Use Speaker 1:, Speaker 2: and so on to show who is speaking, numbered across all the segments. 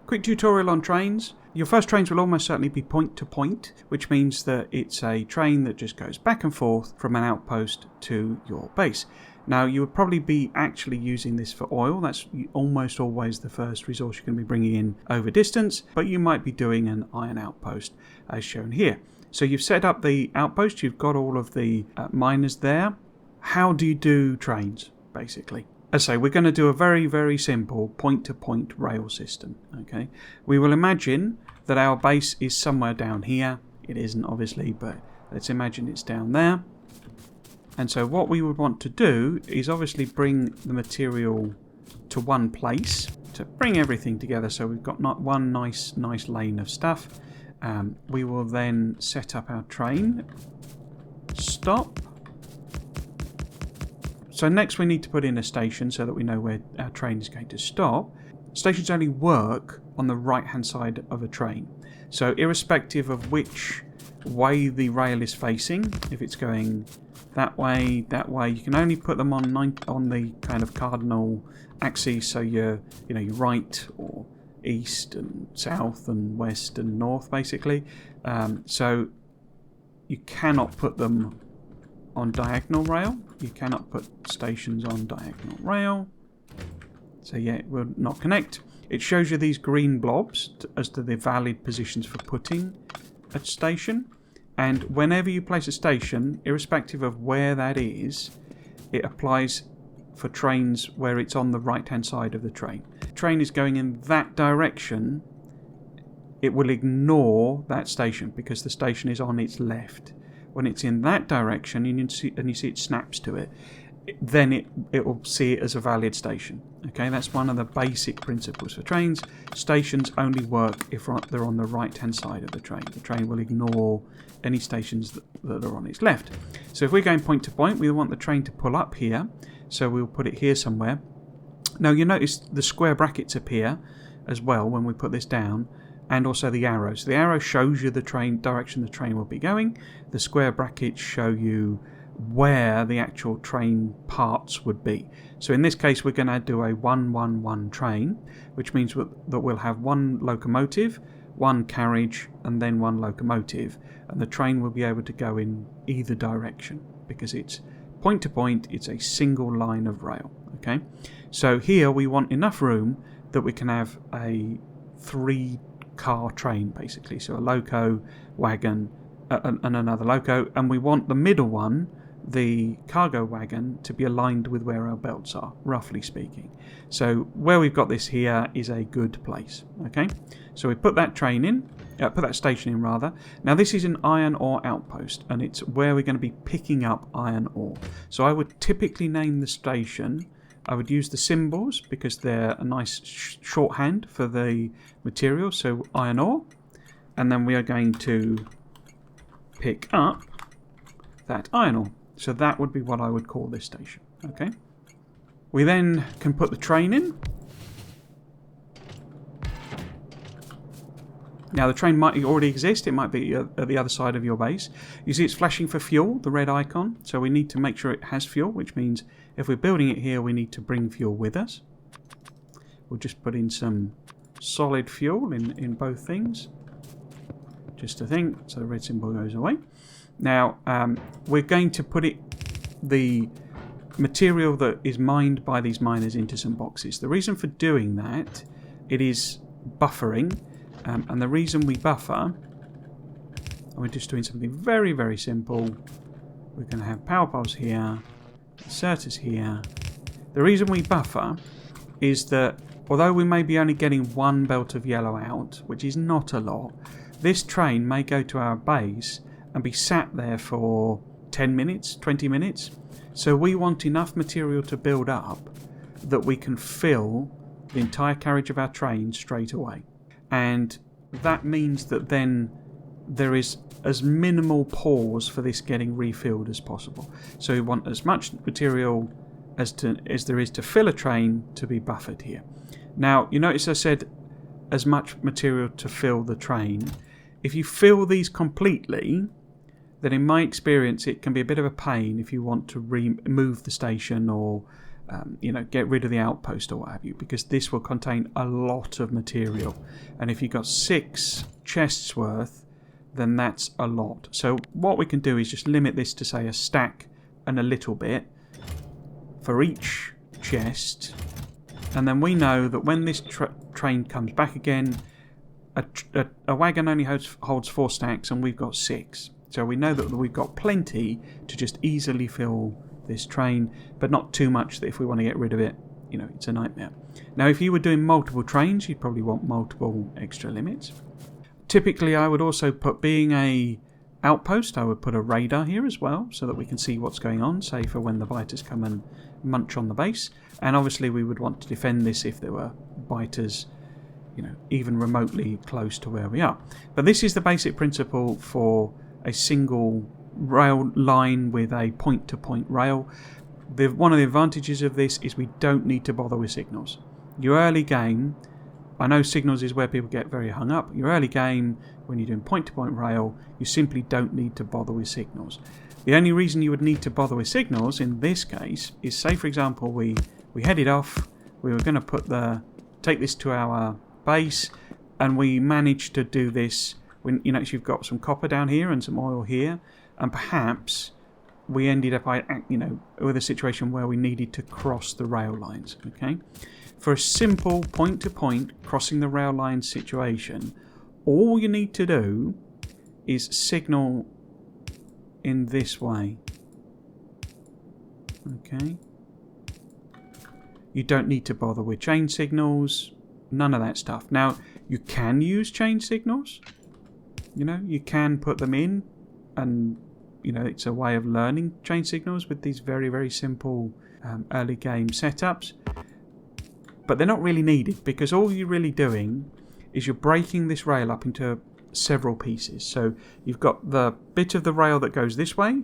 Speaker 1: Quick tutorial on trains. Your first trains will almost certainly be point to point, which means that it's a train that just goes back and forth from an outpost to your base. Now, you would probably be actually using this for oil. That's almost always the first resource you're going to be bringing in over distance, but you might be doing an iron outpost as shown here. So you've set up the outpost, you've got all of the miners there. How do you do trains, basically? As I say, we're going to do a very, very simple point-to-point rail system. Okay, we will imagine that our base is somewhere down here. It isn't, obviously, but let's imagine it's down there. And so what we would want to do is obviously bring the material to one place to bring everything together. So we've got not one nice lane of stuff. We will then set up our train. Stop. So next we need to put in a station so that we know where our train is going to stop. Stations only work on the right hand side of a train. So irrespective of which way the rail is facing, if it's going that way, you can only put them on the kind of cardinal axes, so you're right or east and south and west and north, basically. So you cannot put them on diagonal rail. You cannot put stations on diagonal rail. So yeah, it will not connect. It shows you these green blobs as to the valid positions for putting a station. And whenever you place a station, irrespective of where that is, it applies for trains where it's on the right-hand side of the train. If the train is going in that direction, it will ignore that station because the station is on its left. When it's in that direction and you see it snaps to it, then it will see it as a valid station. Okay, that's one of the basic principles for trains. Stations only work if they're on the right-hand side of the train. The train will ignore any stations that are on its left. So if we're going point to point, we want the train to pull up here. So we'll put it here somewhere. Now you notice the square brackets appear as well when we put this down, and also the arrows. The arrow shows you the direction the train will be going. The square brackets show you where the actual train parts would be. So in this case we're going to do a 1-1-1 train, which means that we'll have one locomotive, one carriage, and then one locomotive, and the train will be able to go in either direction because it's point to point, it's a single line of rail. Okay, so here we want enough room that we can have a 3-car train, basically. So a loco, wagon, and another loco, and we want the middle one, the cargo wagon, to be aligned with where our belts are, roughly speaking. So where we've got this here is a good place. Okay, so we put that train in, put that station in rather. Now this is an iron ore outpost, and it's where we're going to be picking up iron ore. So I would typically name the station. I would use the symbols because they're a nice shorthand for the material. So iron ore, and then we are going to pick up that iron ore. So that would be what I would call this station. Okay. We then can put the train in. Now the train might already exist. It might be at the other side of your base. You see it's flashing for fuel, the red icon. So we need to make sure it has fuel, which means if we're building it here, we need to bring fuel with us. We'll just put in some solid fuel in both things. Just a thing, so the red symbol goes away. Now, we're going to put the material that is mined by these miners into some boxes. The reason for doing that, it is buffering. And the reason we buffer, and we're just doing something very, very simple. We're going to have power poles here, inserters here. The reason we buffer is that although we may be only getting one belt of yellow out, which is not a lot, this train may go to our base and be sat there for 10 minutes, 20 minutes. So we want enough material to build up that we can fill the entire carriage of our train straight away. And that means that then there is as minimal pause for this getting refilled as possible. So we want as much material as there is to fill a train to be buffered here. Now, you notice I said as much material to fill the train. If you fill these completely, then in my experience it can be a bit of a pain if you want to remove the station or get rid of the outpost or what have you, because this will contain a lot of material. And if you've got 6 chests worth, then that's a lot. So what we can do is just limit this to, say, a stack and a little bit for each chest. And then we know that when this train comes back again, a wagon only holds 4 stacks and we've got 6. So we know that we've got plenty to just easily fill this train, but not too much that if we want to get rid of it, it's a nightmare. Now, if you were doing multiple trains, you'd probably want multiple extra limits. Typically, I would also put, being a outpost, I would put a radar here as well, so that we can see what's going on, say for when the biters come and munch on the base. And obviously we would want to defend this if there were biters, even remotely close to where we are. But this is the basic principle for a single rail line with a point-to-point rail. One of the advantages of this is we don't need to bother with signals. Your early game, I know signals is where people get very hung up. Your early game, when you're doing point-to-point rail, you simply don't need to bother with signals. The only reason you would need to bother with signals in this case is, say for example, we headed off, we were going to take this to our base, and we managed to do this when you've got some copper down here and some oil here, and perhaps we ended up with a situation where we needed to cross the rail lines. Okay, for a simple point-to-point crossing the rail line situation, all you need to do is signal in this way. Okay, you don't need to bother with chain signals, none of that stuff. Now, you can use chain signals. You can put them in, and it's a way of learning chain signals with these very, very simple early game setups. But they're not really needed, because all you're really doing is you're breaking this rail up into several pieces. So you've got the bit of the rail that goes this way.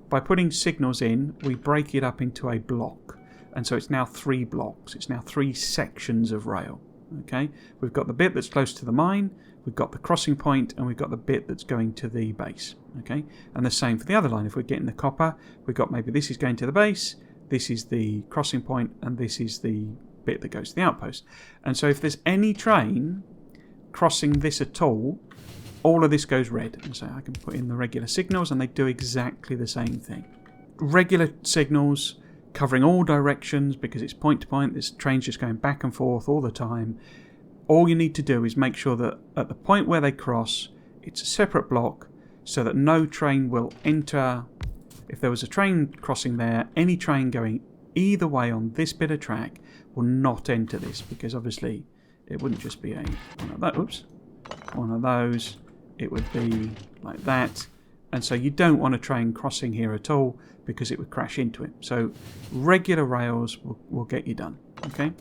Speaker 1: By putting signals in, we break it up into a block. And so it's now 3 blocks. It's now 3 sections of rail. Okay, we've got the bit that's close to the mine, we've got the crossing point, and we've got the bit that's going to the base. Okay, and the same for the other line. If we're getting the copper, we've got maybe this is going to the base, this is the crossing point, and this is the bit that goes to the outpost. And so if there's any train crossing this at all of this goes red. And so I can put in the regular signals, and they do exactly the same thing. Regular signals covering all directions, because it's point to point, this train's just going back and forth all the time. All you need to do is make sure that at the point where they cross, it's a separate block, so that no train will enter. If there was a train crossing there, any train going either way on this bit of track will not enter this, because obviously it wouldn't just be one of those, it would be like that. And so you don't want a train crossing here at all, because it would crash into it. So regular rails will get you done. Okay,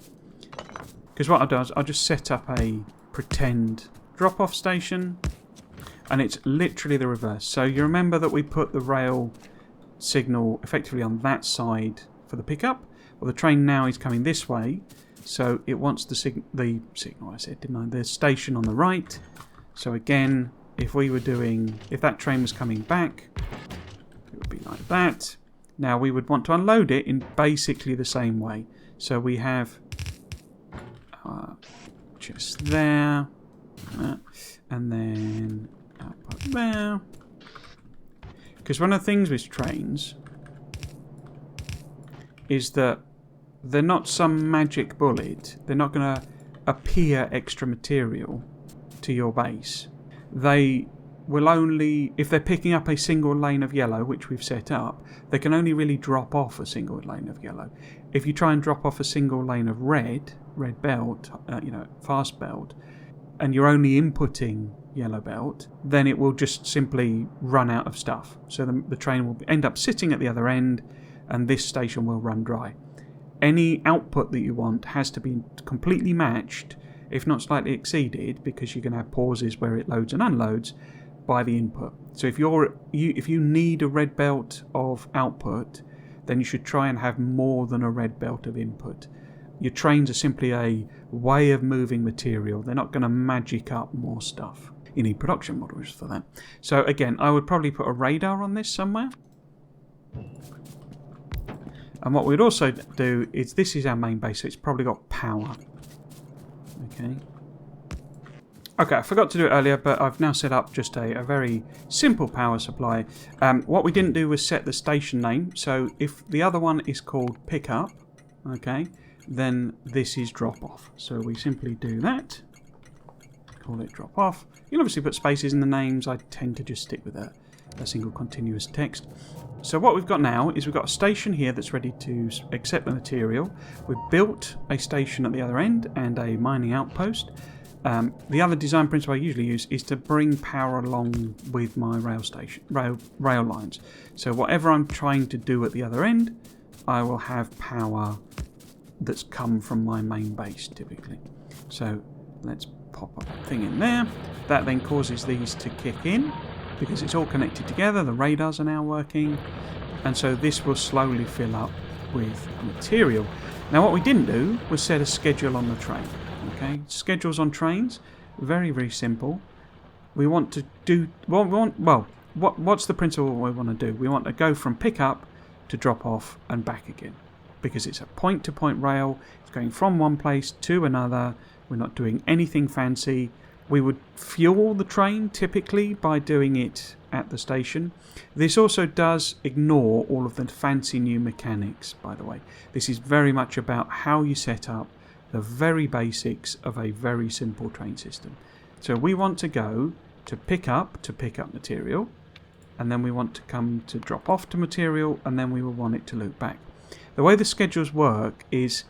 Speaker 1: because what I'll do is I'll just set up a pretend drop-off station, and it's literally the reverse. So you remember that we put the rail signal effectively on that side for the pickup. Well, the train now is coming this way, so it wants the signal. I said, didn't I? The station on the right. So again, if that train was coming back, it would be like that. Now we would want to unload it in basically the same way. So we have just there, and then output there. Because one of the things with trains is that they're not some magic bullet. They're not going to appear extra material to your base. They will only, if they're picking up a single lane of yellow, which we've set up, they can only really drop off a single lane of yellow. If you try and drop off a single lane of red belt, fast belt, and you're only inputting yellow belt, then it will just simply run out of stuff. So the train will end up sitting at the other end, and this station will run dry. Any output that you want has to be completely matched, if not slightly exceeded, because you're going to have pauses where it loads and unloads, by the input. So if you need a red belt of output, then you should try and have more than a red belt of input. Your trains are simply a way of moving material. They're not going to magic up more stuff. You need production models for that. So again, I would probably put a radar on this somewhere. And what we'd also do is, this is our main base, so it's probably got power. Okay. Okay, I forgot to do it earlier, but I've now set up just a very simple power supply. What we didn't do was set the station name. So if the other one is called pickup, okay, then this is drop off. So we simply do that. Call it drop off. You can obviously put spaces in the names. I tend to just stick with a single continuous text. So what we've got now is we've got a station here that's ready to accept the material. We've built a station at the other end and a mining outpost. The other design principle I usually use is to bring power along with my rail lines. So whatever I'm trying to do at the other end, I will have power that's come from my main base typically. So let's pop up a thing in there. That then causes these to kick in because it's all connected together. The radars are now working, and so this will slowly fill up with material. Now what we didn't do was set a schedule on the train. Okay, schedules on trains, very, very simple. We want to do, what's the principle we want to do? We want to go from pick up to drop off and back again, because it's a point-to-point rail. It's going from one place to another. We're not doing anything fancy. We would fuel the train typically by doing it at the station. This also does ignore all of the fancy new mechanics, by the way. This is very much about how you set up the very basics of a very simple train system. So we want to go to pick up material, and then we want to come to drop off to material, and then we will want it to loop back. The way the schedules work is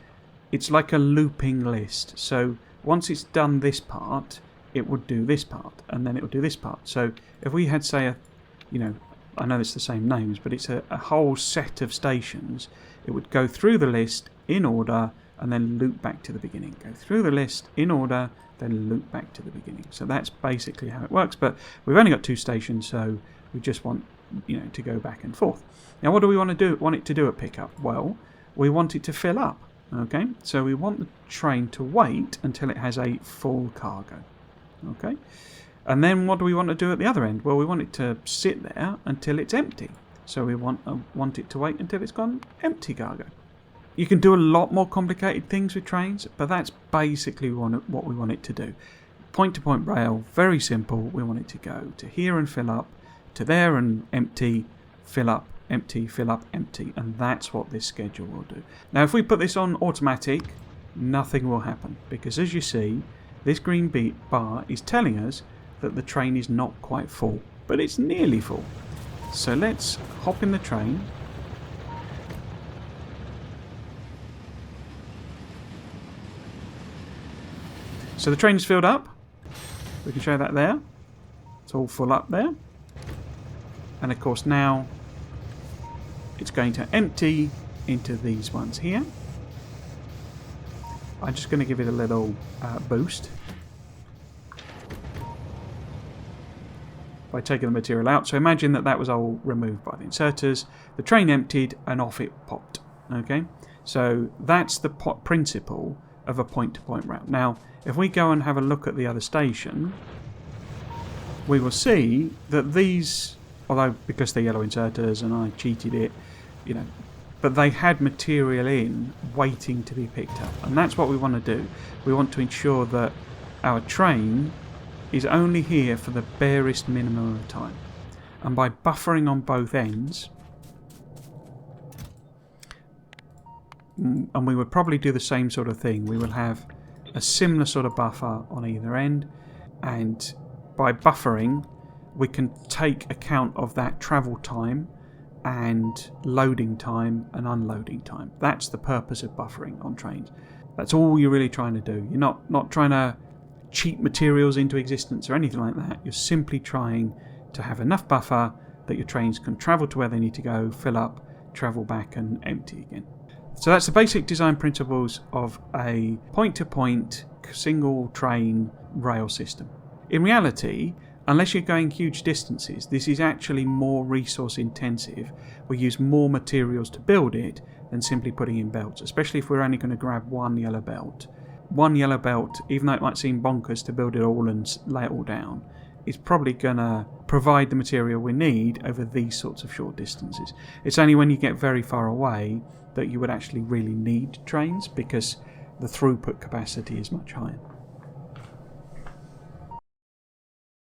Speaker 1: it's like a looping list. So once it's done this part, it would do this part, and then it would do this part. So if we had, say, I know it's the same names, but it's a whole set of stations, it would go through the list in order and then loop back to the beginning. Go through the list in order, then loop back to the beginning. So that's basically how it works, but we've only got 2 stations, so we just want to go back and forth. Now what do we want it to do at pickup? Well, we want it to fill up. Okay, so we want the train to wait until it has a full cargo. Okay, and then what do we want to do at the other end? Well, we want it to sit there until it's empty. So we want it to wait until it's gone empty cargo. You can do a lot more complicated things with trains, but that's basically what we want it to do. Point-to-point rail, very simple. We want it to go to here and fill up, to there and empty, fill up, empty, fill up, empty. And that's what this schedule will do. Now, if we put this on automatic, nothing will happen. Because as you see, this green bar is telling us that the train is not quite full, but it's nearly full. So let's hop in the train. So the train's filled up. We can show that there. It's all full up there. And of course now it's going to empty into these ones here. I'm just going to give it a little boost by taking the material out. So imagine that was all removed by the inserters. The train emptied and off it popped. Okay, so that's the principle of a point-to-point route. Now, if we go and have a look at the other station, we will see that these, although because they're yellow inserters and I cheated it, but they had material in waiting to be picked up. And that's what we want to do. We want to ensure that our train is only here for the barest minimum of time. And by buffering on both ends, and we would probably do the same sort of thing. We will have a similar sort of buffer on either end, and by buffering we can take account of that travel time and loading time and unloading time. That's the purpose of buffering on trains. That's all you're really trying to do. You're not trying to cheat materials into existence or anything like that. You're simply trying to have enough buffer that your trains can travel to where they need to go, fill up, travel back and empty again. So that's the basic design principles of a point-to-point single train rail system. In reality, unless you're going huge distances, this is actually more resource intensive. We use more materials to build it than simply putting in belts, especially if we're only going to grab one yellow belt. One yellow belt, even though it might seem bonkers to build it all and lay it all down, is probably going to provide the material we need over these sorts of short distances. It's only when you get very far away that you would actually really need trains, because the throughput capacity is much higher.